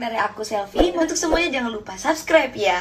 sekian dari aku Selfie. Untuk semuanya jangan lupa subscribe ya.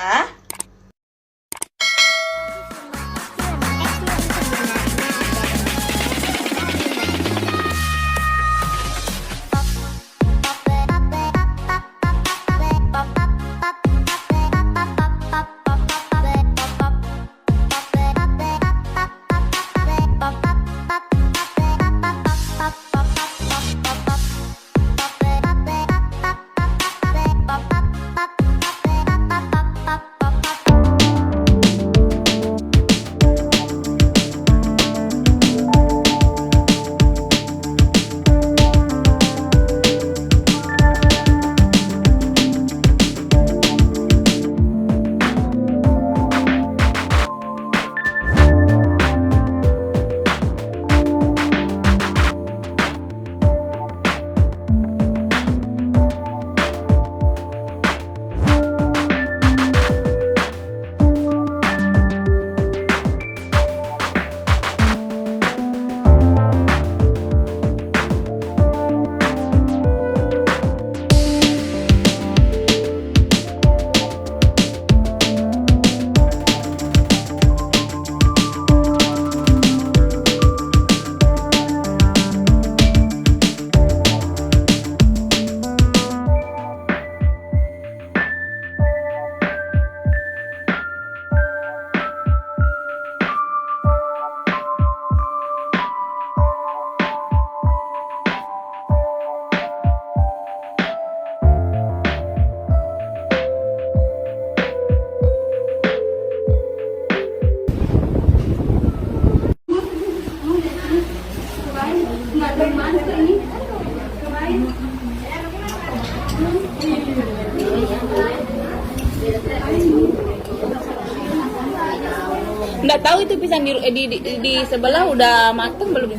Nggak tahu itu pisang di sebelah udah matang belum?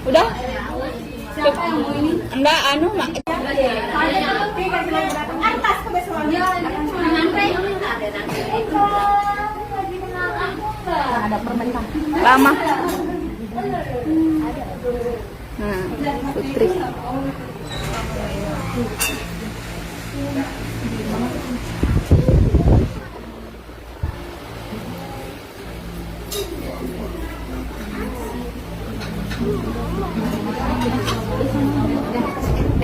Udah? Enggak, mak. Ada permen lama. Putri.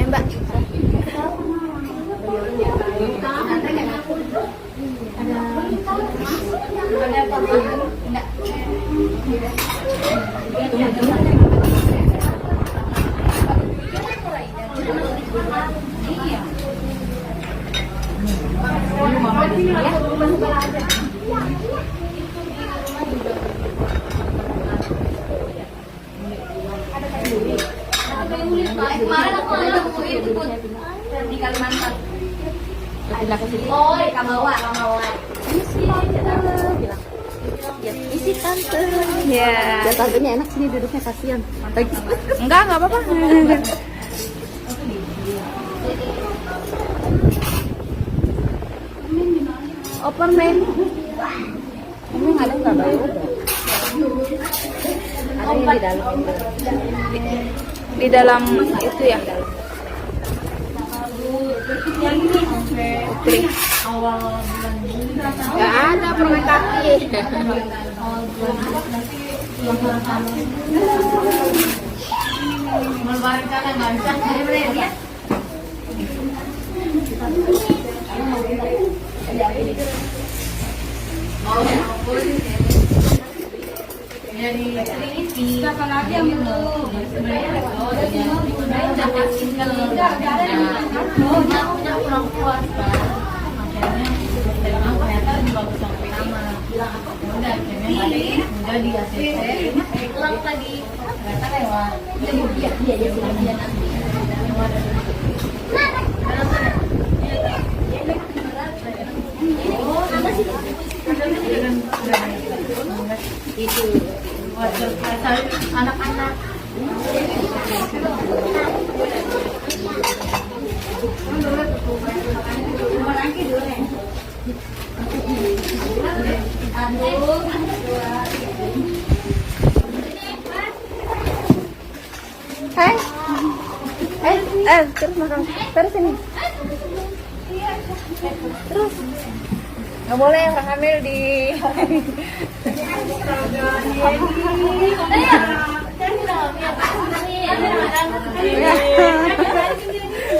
Mbak. Kemarin aku ada itu pun di Kalimantan. Pindah ke sini. Oh, Kamawa. Isi tante. Ya. Tantenya enak sini duduknya, kasihan. Enggak apa-apa. Open main. Ini ada nggak bayar? Ada yang di dalam. Di dalam itu ya. Putri. Nggak ada permen kaki. Siapa lagi yang belum? Sebenarnya dapat single. Punya kurang puas, Pak. Makanya memang ternyata lebih bagus sampai nama. Udah akhirnya udah di ACC. Pulang tadi. Ternyata lewat. Iya nanti. Itu anak-anak terus makan terus ini terus. Nggak boleh orang hamil di.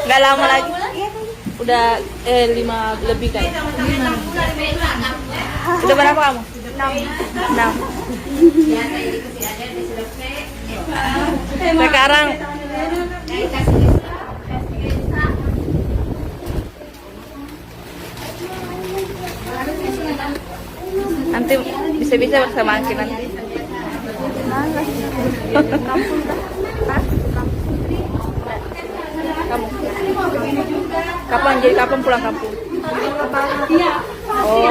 Nggak lama lagi. Udah 5 lebih kan? Udah berapa kamu? 6. Sekarang nanti bisa-bisa bersama Angki nanti. Kamu kapan pulang kampung? Oh.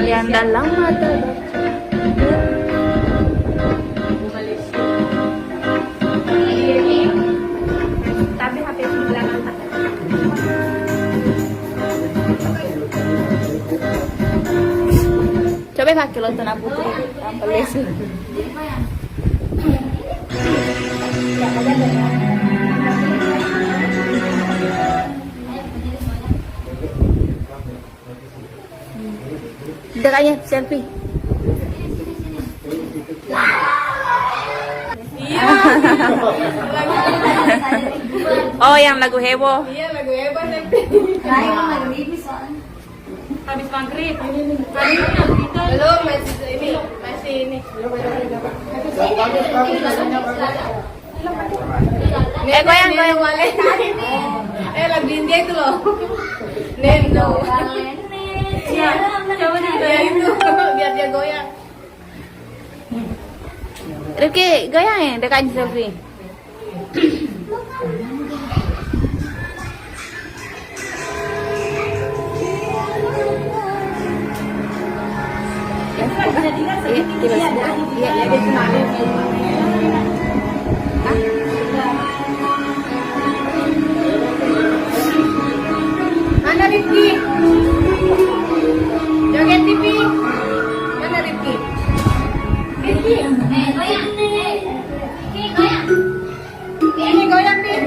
Yang dalam mata tapi HP sebelah mata. Coba pakai lontong putih tanpa lesu. Dekatnya selfie. Oh, yang lagu heboh. Iya, lagu heboh habis maghrib. Belum, masih ini. Goyang. Lagu India itu loh. Nendo. Ya, coba ya itu biar dia goyang. Rifki, goyang ya dekatnya selfie. Mana Rifki? Joget TV. Mana Rifki? Rifki. Goyang. Goyang. Ini goyang nih.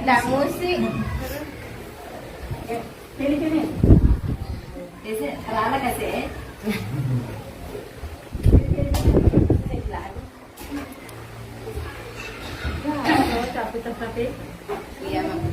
Nggak musik. Pilih. Ala-ala kasih. Capek. Iya, Mama.